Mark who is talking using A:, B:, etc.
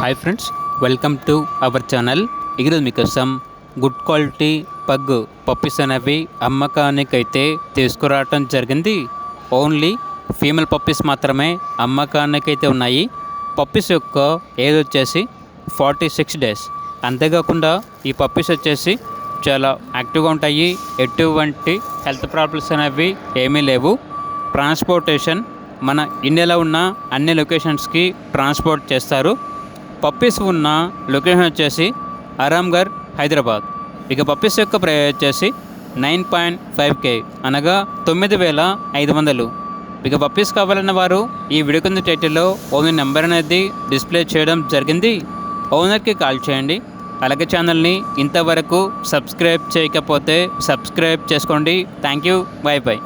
A: Hi friends, welcome to our channel. ఈరోజు మీకోసం good quality pug puppies అనేవి అమ్మకానికైతే తీసుకురావటం జరిగింది. ఓన్లీ ఫీమేల్ పప్పీస్ మాత్రమే అమ్మకానికైతే ఉన్నాయి. పప్పీస్ యొక్క ఏజ్ వచ్చేసి 46 డేస్. అంతేకాకుండా ఈ పప్పీస్ వచ్చేసి చాలా యాక్టివ్గా ఉంటాయి. ఎటువంటి హెల్త్ ప్రాబ్లమ్స్ అనేవి ఏమీ లేవు. ట్రాన్స్పోర్టేషన్ మన ఇండియాలో ఉన్న అన్ని లొకేషన్స్కి ట్రాన్స్పోర్ట్ చేస్తారు. పప్పీస్ ఉన్న లొకేషన్ వచ్చేసి ఆరాంఘర్, హైదరాబాద్. ఇక పప్పీస్ యొక్క ప్రైస్ వచ్చేసి 9.5K అనగా 9,500. ఇక పప్పీస్ కావాలన్న వారు ఈ వీడియో కింద టైటిల్లో ఓనర్ నెంబర్ అనేది డిస్ప్లే చేయడం జరిగింది. ఓనర్కి కాల్ చేయండి. అలాగే ఛానల్ని ఇంతవరకు సబ్స్క్రైబ్ చేయకపోతే సబ్స్క్రైబ్ చేసుకోండి. Thank you. By by.